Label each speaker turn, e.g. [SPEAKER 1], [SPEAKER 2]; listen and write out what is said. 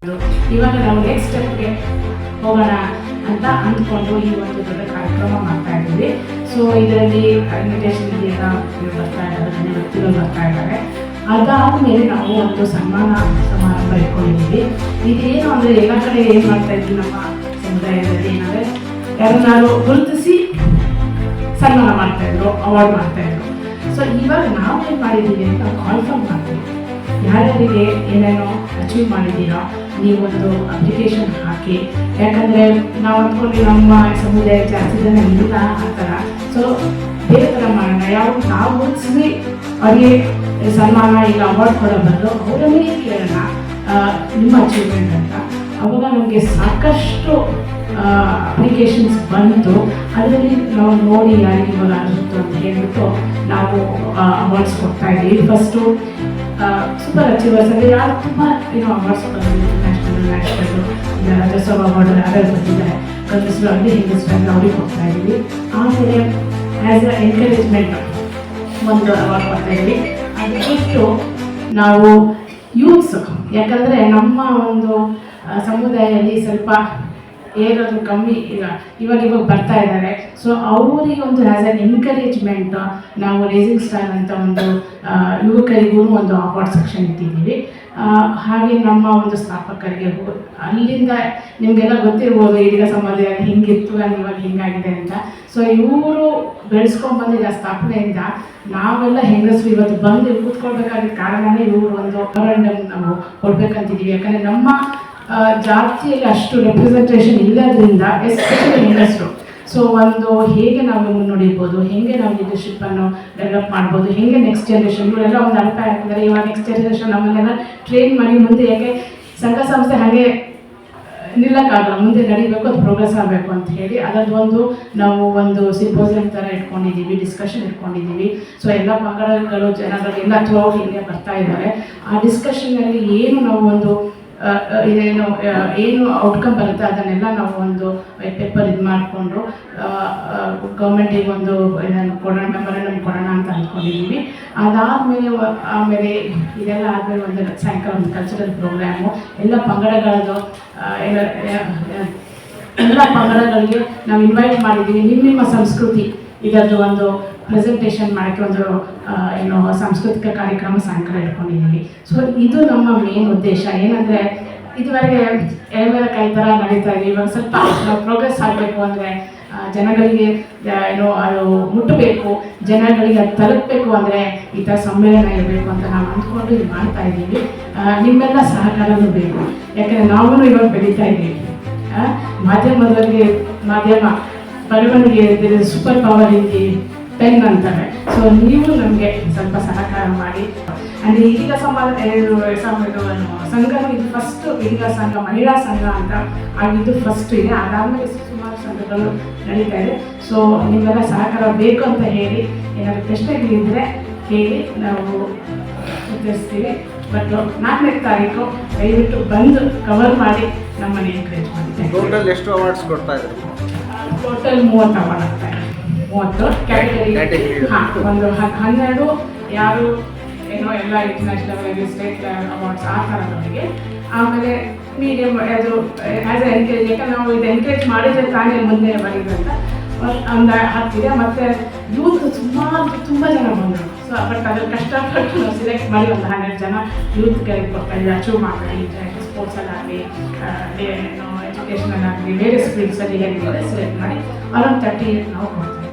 [SPEAKER 1] ಇವಾಗ ನಾವು ನೆಕ್ಸ್ಟ್ ಸ್ಟೆಪ್ಗೆ ಹೋಗೋಣ ಅಂತ ಅಂದ್ಕೊಂಡು ಈ ಒಂದು ದೊಡ್ಡ ಕಾರ್ಯಕ್ರಮ ಮಾಡ್ತಾ ಇದ್ದೀವಿ. ಸೊ ಇದರಲ್ಲಿ ಇನ್ವಿಟೇಷನ್ ಇದೆಯಲ್ಲ, ಬರ್ತಾ ಇದ್ದಾರೆ, ನನ್ನ ವ್ಯಕ್ತಿಗಳು ಬರ್ತಾ ಇದ್ದಾರೆ. ಅದಾದಮೇಲೆ ನಾವು ಒಂದು ಸನ್ಮಾನ ಸಮಾರಂಭ ಇಟ್ಕೊಂಡಿದ್ದೀವಿ. ಇದೇನು ಅಂದರೆ ಎಲ್ಲ ಕಡೆ ಏನು ಮಾಡ್ತಾ ಇದ್ವಿ ನಮ್ಮ ಸಮುದಾಯದಲ್ಲಿ ಏನಂದರೆ ಯಾರನ್ನಾರು ಗುರುತಿಸಿ ಸನ್ಮಾನ ಮಾಡ್ತಾಯಿದ್ರು, ಅವಾರ್ಡ್ ಮಾಡ್ತಾಯಿದ್ರು. ಸೊ ಇವಾಗ ನಾವೇನು ಮಾಡಿದ್ದೀವಿ ಅಂತ ಕಾನ್ಫರ್ಮ್ ಮಾಡ್ತೀವಿ. ಯಾರ್ಯಾರಿಗೆ ಏನೇನೋ ಅಚೀವ್ ಮಾಡಿದ್ದೀರೋ ನೀವೊಂದು ಅಪ್ಲಿಕೇಶನ್ ಹಾಕಿ. ಯಾಕಂದರೆ ನಾವು ಅಂದ್ಕೊಂಡು ನಮ್ಮ ಸಮುದಾಯ ಜಾಸ್ತಿ ಜನ ಇಲ್ಲ ಆ ಥರ. ಸೊ ಬೇರೆ ಥರ ಮಾಡೋಣ, ಯಾವ ನಾವು ಗುರುತಿಸಿ ಅವರಿಗೆ ಸನ್ಮಾನ ಇಲ್ಲ ಅವಾರ್ಡ್ ಕೊಡೋ ಬದಲು ಅವರನ್ನೇ ಕೇಳೋಣ ನಿಮ್ಮ ಅಚೀವ್ಮೆಂಟ್ ಅಂತ. ಅವಾಗ ನಮಗೆ ಸಾಕಷ್ಟು ಅಪ್ಲಿಕೇಶನ್ಸ್ ಬಂತು. ಅದರಲ್ಲಿ ನಾವು ನೋಡಿ ಯಾರಿಗೆ ಇವಾಗ ಅನಿಸುತ್ತೋ ಅಂತ ಹೇಳ್ಬಿಟ್ಟು ನಾವು ಅವಾರ್ಡ್ಸ್ ಕೊಡ್ತಾ ಇದ್ದೀವಿ. ಫಸ್ಟು ಸೂಪರ್ ಅಚೀವರ್ಸ್ ಅಂದರೆ ಯಾರು ತುಂಬ ಅವಾರ್ಡ್ಸ್ ಬಂದಿದೆ, ನ್ಯಾಷನಲ್ ರಾಜ್ಯೋತ್ಸವ ಅವಾರ್ಡ್ ಯಾರ್ಯಾರು ಬಂದಿದ್ದಾರೆ, ಗಂಡಸರು ಆಗಲಿ ಹೆಂಗಸರು ಆಗಲಿ ಅವ್ರಿಗೆ ಕೊಡ್ತಾ ಇದ್ದೀವಿ. ಆಮೇಲೆ ಆ್ಯಸ್ ಅ ಎನ್ಕರೇಜ್ಮೆಂಟ್ ಒಂದು ಅವಾರ್ಡ್ ಕೊಡ್ತಾ ಇದ್ದೀವಿ. ಅದು ಬಿಟ್ಟು ನಾವು ಯೂತ್ಸ್, ಯಾಕಂದರೆ ನಮ್ಮ ಒಂದು ಸಮುದಾಯದಲ್ಲಿ ಸ್ವಲ್ಪ ಏನಾದರೂ ಕಮ್ಮಿ ಇವಾಗ ಬರ್ತಾ ಇದ್ದಾರೆ. ಸೊ ಅವರಿಗೆ ಒಂದು ಆ್ಯಸ್ ಅನ್ ಎನ್ಕರೇಜ್ಮೆಂಟ್ ನಾವು ರೇಸಿಂಗ್ ಸ್ಟಾರ್ ಅಂತ ಒಂದು ಯುವಕರಿಗೂ ಒಂದು ಅವಾರ್ಡ್ ಸೆಕ್ಷನ್ ಇಟ್ಟಿದ್ದೀವಿ. ಹಾಗೆ ನಮ್ಮ ಒಂದು ಸ್ಥಾಪಕರಿಗೆ ಅಲ್ಲಿಂದ ನಿಮಗೆಲ್ಲ ಗೊತ್ತಿರ್ಬೋದು ಈಗ ಸಮುದಾಯ ಹಿಂಗಿತ್ತು ಅಲ್ಲಿ ಇವಾಗ ಹಿಂಗಾಗಿದೆ ಅಂತ. ಸೊ ಇವರು ಬೆಳೆಸ್ಕೊಂಡ್ಬಂದಿದ್ದ ಸ್ಥಾಪನೆಯಿಂದ ನಾವೆಲ್ಲ ಹೆಂಗಸರು ಇವತ್ತು ಬಂದು ಕೂತ್ಕೊಳ್ಬೇಕಾಗಿದ್ದ ಕಾರಣನೇ ಇವರು ಒಂದು ಮೆಮೊರಂಡಮ್ ನಾವು ಕೊಡ್ಬೇಕಂತಿದ್ದೀವಿ. ಯಾಕಂದರೆ ನಮ್ಮ ಜಾತಿಯಲ್ಲಿ ಅಷ್ಟು ರೆಪ್ರೆಸೆಂಟೇಷನ್ ಇಲ್ಲದ್ರಿಂದ ಎಸ್ಪೆಷಲಿ ಹೆಂಗಸರು. ಸೊ ಒಂದು ಹೇಗೆ ನಾವು ಮುನ್ನಡೆಯಬಹುದು, ಹೇಗೆ ನಾವು ಲೀಡರ್ಶಿಪ್ಪನ್ನು ಡೆವಲಪ್ ಮಾಡ್ಬೋದು, ಹೇಗೆ ನೆಕ್ಸ್ಟ್ ಜನ್ರೇಷನ್ ಇವರೆಲ್ಲ ಒಂದು ಅರ್ಥ ಆಗ್ತಿದ್ದಾರೆ. ಇವಾಗ ನೆಕ್ಸ್ಟ್ ಜನ್ರೇಷನ್ ನಮ್ಮನ್ನೆಲ್ಲ ಟ್ರೈನ್ ಮಾಡಿ ಮುಂದೆ, ಯಾಕೆ ಸಂಘ ಸಂಸ್ಥೆ ಹಾಗೆ ನಿಲ್ಲಕ್ಕಾಗಲ್ಲ, ಮುಂದೆ ನಡಿಬೇಕು, ಅದು ಪ್ರೋಗ್ರೆಸ್ ಆಗಬೇಕು ಅಂತ ಹೇಳಿ ಅದರದ್ದು ನಾವು ಒಂದು ಸಿಂಪೋಸಿಯಂ ಥರ ಇಟ್ಕೊಂಡಿದ್ದೀವಿ, ಡಿಸ್ಕಷನ್ ಇಟ್ಕೊಂಡಿದ್ದೀವಿ. ಸೊ ಎಲ್ಲ ಪಂಗಡಗಳು ಜನಗಳು ಎಲ್ಲ ಥ್ರೂಔಟ್ ಇಂಡಿಯಾ ಬರ್ತಾ ಇದ್ದಾರೆ. ಆ ಡಿಸ್ಕಷನ್ನಲ್ಲಿ ಏನು ನಾವು ಒಂದು ಏನು ಔಟ್ಕಮ್ ಬರುತ್ತೆ ಅದನ್ನೆಲ್ಲ ನಾವು ಒಂದು ವೈಟ್ ಪೇಪರ್ ಇದು ಮಾಡಿಕೊಂಡು ಗೌರ್ಮೆಂಟಿಗೆ ಒಂದು ಇದನ್ನು ಕೊಡೋಣ, ಮೆಮೊರಂಡಮ್ ಕೊಡೋಣ ಅಂತ ಅಂದ್ಕೊಂಡಿದ್ದೀವಿ. ಆಮೇಲೆ ಇದೆಲ್ಲ ಆದಮೇಲೆ ಒಂದು ಸಾಯಂಕಾಲ ಒಂದು ಕಲ್ಚರಲ್ ಪ್ರೋಗ್ರಾಮು ಎಲ್ಲ ಪಂಗಡಗಳದ್ದು ಎಲ್ಲ ಪಂಗಡಗಳಿಗೆ ನಾವು ಇನ್ವೈಟ್ ಮಾಡಿದ್ದೀವಿ. ನಿಮ್ಮ ಸಂಸ್ಕೃತಿ ಇದರದ್ದು ಒಂದು ಪ್ರೆಸೆಂಟೇಷನ್ ಮಾಡೋಕ್ಕೆ ಒಂದು ಸಾಂಸ್ಕೃತಿಕ ಕಾರ್ಯಕ್ರಮ ಸಾಯಂಕಾಲ ಇಟ್ಕೊಂಡಿದ್ದೀವಿ. ಸೊ ಇದು ನಮ್ಮ ಮೇನ್ ಉದ್ದೇಶ. ಏನಂದರೆ ಇದುವರೆಗೆ ಎಳೆಮೆಲಕಾಯಿ ಥರ ನಡೀತಾ ಇದೆ. ಇವಾಗ ಸ್ವಲ್ಪ ನಾವು ಪ್ರೋಗ್ರೆಸ್ ಆಗಬೇಕು ಅಂದರೆ ಜನಗಳಿಗೆ ಅದು ಮುಟ್ಟಬೇಕು, ಜನಗಳಿಗೆ ಅದು ತಲುಪಬೇಕು ಅಂದರೆ ಈ ಥರ ಸಮ್ಮೇಳನ ಇರಬೇಕು ಅಂತ ನಾವು ಅಂದ್ಕೊಂಡು ಇದು ಮಾಡ್ತಾ ಇದ್ದೀವಿ. ನಿಮ್ಮೆಲ್ಲ ಸಹಕಾರನೂ ಬೇಕು. ಯಾಕಂದರೆ ನಾವು ಇವಾಗ ಬೆಳೀತಾ ಇದ್ದೀವಿ. ಮಾಧ್ಯಮ ಬರವಣಿಗೆ ಸೂಪರ್ ಪವರ್ ಇದೆ ಪೆನ್ ಅಂತಾರೆ. ಸೊ ನೀವು ನಮಗೆ ಸ್ವಲ್ಪ ಸಹಕಾರ ಮಾಡಿ. ಅಂದರೆ ಇದೀಗ ಸಂಘ ಇದು ಫಸ್ಟು ಇದೀಗ ಸಂಘ ಮಹಿಳಾ ಸಂಘ ಅಂತ ಆಗಿದ್ದು ಫಸ್ಟ್ ಇದೆ. ಅದಾದಮೇಲೆ ಸುಮಾರು ಸಂಘಗಳು ನಡೀತಾ ಇದೆ. ಸೊ ನಿಮ್ಮೆಲ್ಲ ಸಹಕಾರ ಬೇಕು ಅಂತ ಹೇಳಿ ಏನಾದರೂ ಪ್ರಶ್ನೆಗಳಿದ್ದರೆ ಹೇಳಿ ನಾವು ಉತ್ತರಿಸ್ತೀವಿ. ಬಟ್ 4ನೇ ತಾರೀಕು ದಯವಿಟ್ಟು ಬಂದು ಕವರ್ ಮಾಡಿ ನಮ್ಮನ್ನು ಎನ್ಕರೇಜ್ ಮಾಡಿದ್ದೇವೆ.
[SPEAKER 2] ಟೋಟಲ್ ಎಷ್ಟು ಅವಾರ್ಡ್ಸ್ ಕೊಡ್ತಾ ಇದ್ದಾರೆ?
[SPEAKER 1] ಟೋಟಲ್ 30 ಅವಾರ್ಡ್ ಆಗ್ತಾರೆ. 30 ಕ್ಯಾಟಗರಿ. ಹಾಂ, ಒಂದು 12 ಯಾರು ಎಲ್ಲ ಇಂಟರ್ನ್ಯಾಷನಲ್ ಸ್ಟೇಟ್ ಅವಾರ್ಡ್ಸ್ ಆ ಥರದವರಿಗೆ. ಆಮೇಲೆ ಮೀಡಿಯಮ್ ಅದು ಆ್ಯಸ್ ಎ ಎನ್ಕರೇಜ್, ಯಾಕಂದ್ರೆ ನಾವು ಇದು ಎನ್ಕರೇಜ್ ಮಾಡಿದರೆ ತಾನೇ ಮುಂದೆ ಬರೀದಂತ ಒಂದು 10 ಇದೆ. ಮತ್ತು ಯೂತ್ ತುಂಬ ಜನ ಬಂದರು. ಸೊ ಬಟ್ ಅದ್ರ ಕಷ್ಟಪಟ್ಟು ನಾವು ಸಿಲೆಕ್ಟ್ ಮಾಡಿ ಒಂದು 12 ಜನ ಯೂತ್ಗೆ ಕೊಡ್ತಾಯಿದ್ವಿ. ಅಚೀವ್ ಮಾಡಿ ಸ್ಪೋರ್ಟ್ಸಲ್ಲಾಗಲಿ ಎಜುಕೇಷನಲ್ ಆಗಲಿ ಬೇರೆ ಸ್ಕಿಲ್ಸಲ್ಲಿ ಏನಿದೆ ಸೆಲೆಕ್ಟ್ ಮಾಡಿ ಅರೌಂಡ್ 30 ನಾವು ಕೊಡ್ತಾ ಇದ್ದೀವಿ.